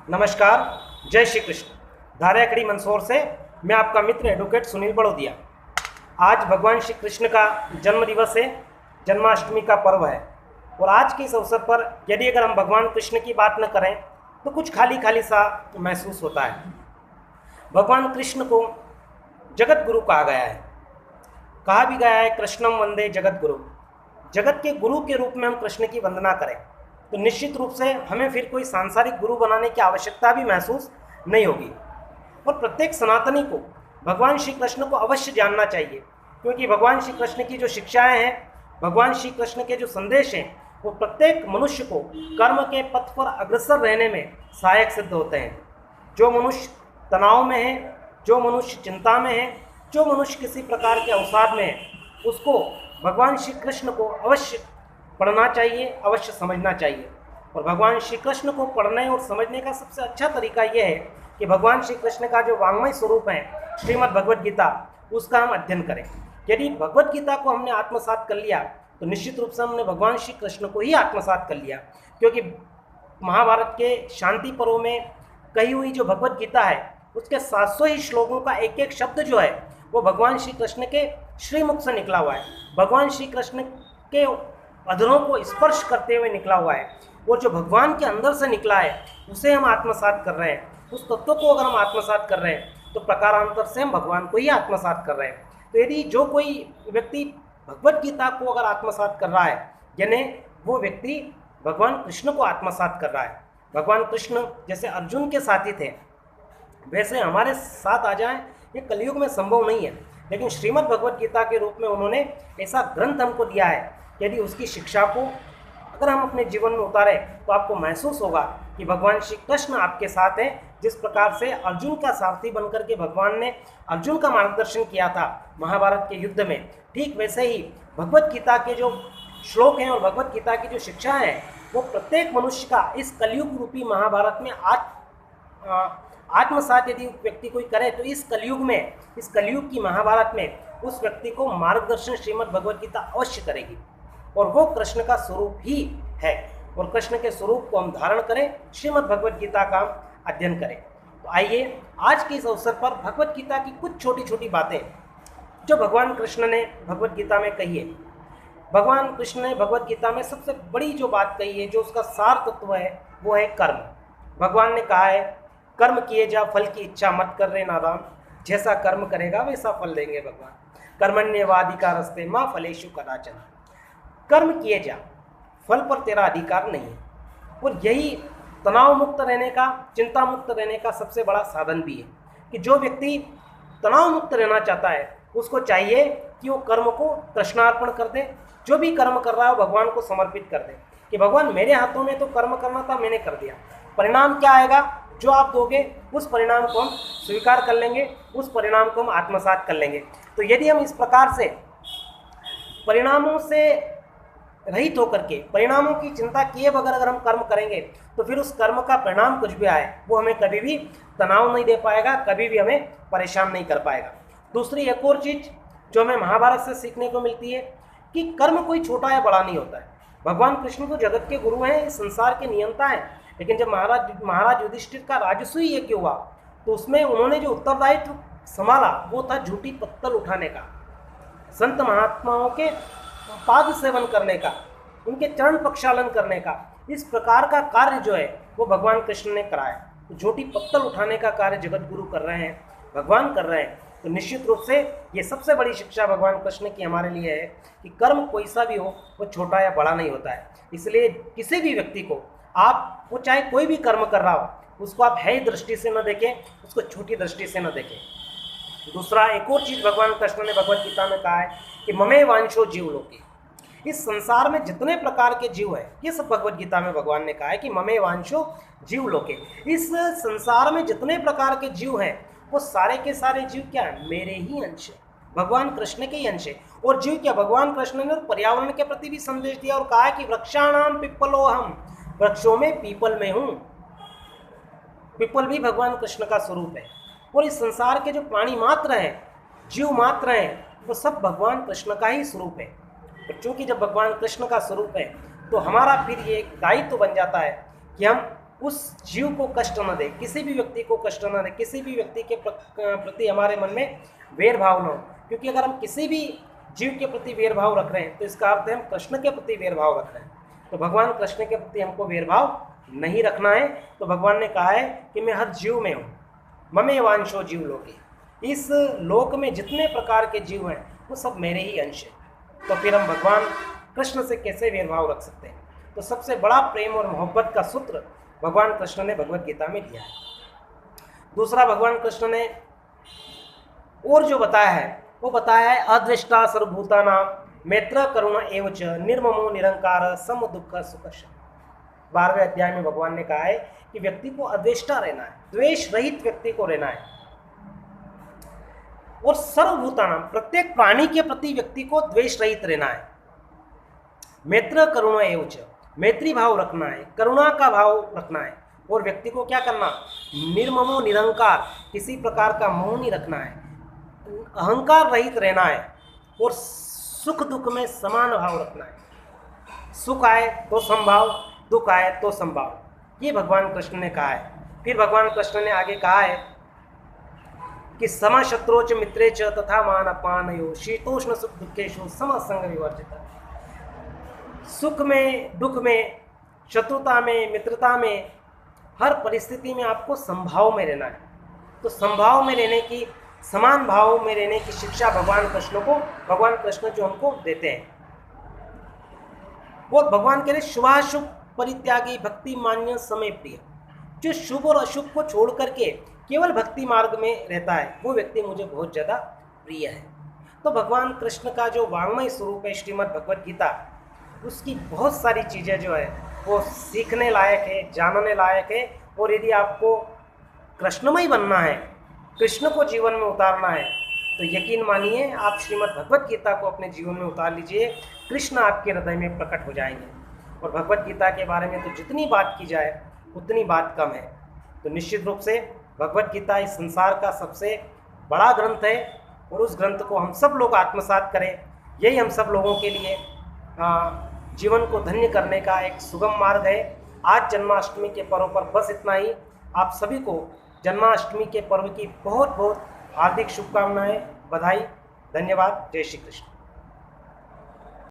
नमस्कार। जय श्री कृष्ण। धाराखड़ी मंदसौर से मैं आपका मित्र एडवोकेट सुनील बड़ोदिया। आज भगवान श्री कृष्ण का जन्म दिवस है, जन्माष्टमी का पर्व है। और आज के इस अवसर पर यदि अगर हम भगवान कृष्ण की बात न करें तो कुछ खाली खाली सा महसूस होता है। भगवान कृष्ण को जगत गुरु कहा गया है। कहा भी गया है कृष्णम वंदे जगत गुरु। जगत के गुरु के रूप में हम कृष्ण की वंदना करें तो निश्चित रूप से हमें फिर कोई सांसारिक गुरु बनाने की आवश्यकता भी महसूस नहीं होगी। और प्रत्येक सनातनी को भगवान श्री कृष्ण को अवश्य जानना चाहिए, क्योंकि भगवान श्री कृष्ण की जो शिक्षाएं हैं, भगवान श्री कृष्ण के जो संदेश हैं, वो प्रत्येक मनुष्य को कर्म के पथ पर अग्रसर रहने में सहायक सिद्ध होते हैं। जो मनुष्य तनाव में है, जो मनुष्य चिंता में है, जो मनुष्य किसी प्रकार के अवसाद में है, उसको भगवान श्री कृष्ण को अवश्य पढ़ना चाहिए, अवश्य समझना चाहिए। और भगवान श्री कृष्ण को पढ़ने और समझने का सबसे अच्छा तरीका यह है कि भगवान श्री कृष्ण का जो वाङ्मय स्वरूप है श्रीमद् भगवद गीता, उसका हम अध्ययन करें। यदि भगवद गीता को हमने आत्मसात कर लिया तो निश्चित रूप से हमने भगवान श्री कृष्ण को ही आत्मसात कर लिया, क्योंकि महाभारत के शांति पर्व में कही हुई जो भगवद गीता है उसके 700 ही श्लोकों का एक एक शब्द जो है वो भगवान श्री कृष्ण के श्रीमुख से निकला हुआ है, भगवान श्री कृष्ण के अधरों को स्पर्श करते हुए निकला हुआ है। और जो भगवान के अंदर से निकला है उसे हम आत्मसात कर रहे हैं। उस तत्व को अगर हम आत्मसात कर रहे हैं तो प्रकारांतर से हम भगवान को ही आत्मसात कर रहे हैं। तो यदि जो कोई व्यक्ति भगवद गीता को अगर आत्मसात कर रहा है, यानी वो व्यक्ति भगवान कृष्ण को आत्मसात कर रहा है। भगवान कृष्ण जैसे अर्जुन के साथी थे वैसे हमारे साथ आ जाएं, ये कलयुग में संभव नहीं है, लेकिन श्रीमद् भगवद गीता के रूप में उन्होंने ऐसा ग्रंथ हमको दिया है। यदि उसकी शिक्षा को अगर हम अपने जीवन में उतारें तो आपको महसूस होगा कि भगवान श्री कृष्ण आपके साथ हैं। जिस प्रकार से अर्जुन का सारथी बनकर के भगवान ने अर्जुन का मार्गदर्शन किया था महाभारत के युद्ध में, ठीक वैसे ही भगवद गीता के जो श्लोक हैं और भगवद गीता की जो शिक्षा है वो प्रत्येक मनुष्य का इस कलयुग रूपी महाभारत में आत्मसात यदि व्यक्ति कोई करे तो इस कलयुग की महाभारत में उस व्यक्ति को मार्गदर्शन श्रीमद् भगवद गीता अवश्य करेगी। और वो कृष्ण का स्वरूप ही है, और कृष्ण के स्वरूप को हम धारण करें, श्रीमद् भगवद गीता का अध्ययन करें। तो आइए आज के इस अवसर पर भगवद गीता की कुछ छोटी छोटी बातें जो भगवान कृष्ण ने भगवद गीता में कही है। भगवान कृष्ण ने भगवद गीता में सबसे बड़ी जो बात कही है, जो उसका सार तत्व है, वो है कर्म। भगवान ने कहा है कर्म किए जा, फल की इच्छा मत कर रे नादान, जैसा कर्म करेगा वैसा फल देंगे भगवान। कर्मण्येवाधिकारस्ते मां फलेषु कदाचन। कर्म किए जा, फल पर तेरा अधिकार नहीं है। और यही तनाव मुक्त रहने का, चिंता मुक्त रहने का सबसे बड़ा साधन भी है कि जो व्यक्ति तनाव मुक्त रहना चाहता है उसको चाहिए कि वो कर्म को तृष्णार्पण कर दे। जो भी कर्म कर रहा है भगवान को समर्पित कर दे कि भगवान मेरे हाथों में तो कर्म करना था, मैंने कर दिया, परिणाम क्या आएगा जो आप दोगे उस परिणाम को हम स्वीकार कर लेंगे, उस परिणाम को हम आत्मसात कर लेंगे। तो यदि हम इस प्रकार से परिणामों से रहित होकर के, परिणामों की चिंता किए बगैर अगर हम कर्म करेंगे तो फिर उस कर्म का परिणाम कुछ भी आए वो हमें कभी भी तनाव नहीं दे पाएगा, कभी भी हमें परेशान नहीं कर पाएगा। दूसरी एक और चीज़ जो हमें महाभारत से सीखने को मिलती है कि कर्म कोई छोटा या बड़ा नहीं होता है। भगवान कृष्ण तो जगत के गुरु हैं, इस संसार के नियंता हैं, लेकिन जब महाराज युधिष्ठिर का राजसूय यज्ञ हुआ तो उसमें उन्होंने जो उत्तरदायित्व संभाला वो था झूठी पत्तल उठाने का, संत महात्माओं के पाद सेवन करने का, उनके चरण प्रक्षालन करने का। इस प्रकार का कार्य जो है वो भगवान कृष्ण ने कराया। तो झूठी पत्तल उठाने का कार्य जगत गुरु कर रहे हैं, भगवान कर रहे हैं। तो निश्चित रूप से ये सबसे बड़ी शिक्षा भगवान कृष्ण की हमारे लिए है कि कर्म कोई सा भी हो वो छोटा या बड़ा नहीं होता है। इसलिए किसी भी व्यक्ति को आप, वो चाहे कोई भी कर्म कर रहा हो, उसको आप है दृष्टि से न देखें, उसको छोटी दृष्टि से न देखें। दूसरा एक और चीज़ भगवान कृष्ण ने भगवद गीता में कहा है कि ममे वांशो जीव लोके। इस संसार में जितने प्रकार के जीव है ये सब भगवद गीता में भगवान ने कहा है कि ममे वांशो जीव लोके। इस संसार में जितने प्रकार के जीव हैं वो सारे के सारे जीव क्या है, मेरे ही अंश है, भगवान कृष्ण के ही अंश है। और जीव क्या, भगवान कृष्ण ने पर्यावरण के प्रति भी संदेश दिया और कहा है कि वृक्षाणाम पिप्पलो हम, वृक्षों में पीपल में हूँ। पीपल भी भगवान कृष्ण का स्वरूप है। और इस संसार के जो प्राणी मात्र हैं, जीव मात्र हैं, वो सब भगवान कृष्ण का ही स्वरूप है। और चूंकि जब भगवान कृष्ण का स्वरूप है तो हमारा फिर ये एक दायित्व बन जाता है कि हम उस जीव को कष्ट न दे, किसी भी व्यक्ति को कष्ट न दे, किसी भी व्यक्ति के प्रति हमारे मन में वेर भाव न हो। क्योंकि अगर हम किसी भी जीव के प्रति वेर भाव रख रहे हैं तो इसका अर्थ है हम कृष्ण के प्रति वेर भाव रख रहे हैं। तो भगवान कृष्ण के प्रति हमको वेर भाव नहीं रखना है। तो भगवान ने कहा है कि मैं हर जीव में हूँ, ममे वांशो जीव लोके, इस लोक में जितने प्रकार के जीव हैं वो सब मेरे ही अंश हैं। तो फिर हम भगवान कृष्ण से कैसे वेर भाव रख सकते हैं? तो सबसे बड़ा प्रेम और मोहब्बत का सूत्र भगवान कृष्ण ने भगवत गीता में दिया है। दूसरा भगवान कृष्ण ने और जो बताया है वो बताया है अद्वेष्टा सर्वभूतानां मैत्र करुण एवच निर्ममो निरंकार सम दुख सुख। 12वें अध्याय में भगवान ने कहा है कि व्यक्ति को अद्वेष्टा रहना है, द्वेष रहित व्यक्ति को रहना है, और सर्वभूतानां प्रत्येक प्राणी के प्रति व्यक्ति को द्वेष रहित रहना है। मैत्र करुण एवच, मैत्री भाव रखना है, करुणा का भाव रखना है, और व्यक्ति को क्या करना? निर्ममो निरंकार, किसी प्रकार का मोह नहीं रखना है, अहंकार रहित रहना है, और सुख दुख में समान भाव रखना है। सुख आए तो संभाव, दुख आए तो संभाव, ये भगवान कृष्ण ने कहा है। फिर भगवान कृष्ण ने आगे कहा है कि सम शत्रुच मित्रे च तथा मान अपमानयो शीतोष्ण सुख दुखेषु समसंग विवर्जित। सुख में, दुख में, शत्रुता में, मित्रता में, हर परिस्थिति में आपको संभाव में रहना है। तो संभाव में रहने की, समान भाव में रहने की शिक्षा भगवान कृष्ण जो हमको देते हैं। वो भगवान कह रहे शुभाशुभ परित्यागी भक्ति मान्य समय प्रिय, जो शुभ और अशुभ को छोड़ करके केवल भक्ति मार्ग में रहता है वो व्यक्ति मुझे बहुत ज़्यादा प्रिय है। तो भगवान कृष्ण का जो वाङ्मय स्वरूप है श्रीमद् भगवत गीता, उसकी बहुत सारी चीज़ें जो है वो सीखने लायक है, जानने लायक है। और यदि आपको कृष्णमय बनना है, कृष्ण को जीवन में उतारना है, तो यकीन मानिए आप श्रीमद् भगवत गीता को अपने जीवन में उतार लीजिए, कृष्ण आपके हृदय में प्रकट हो जाएंगे। और भगवत गीता के बारे में तो जितनी बात की जाए उतनी बात कम है। तो निश्चित रूप से भगवत गीता इस संसार का सबसे बड़ा ग्रंथ है, और उस ग्रंथ को हम सब लोग आत्मसात करें, यही हम सब लोगों के लिए जीवन को धन्य करने का एक सुगम मार्ग है। आज जन्माष्टमी के पर्व पर बस इतना ही। आप सभी को जन्माष्टमी के पर्व की बहुत बहुत हार्दिक शुभकामनाएं, बधाई, धन्यवाद। जय श्री कृष्ण।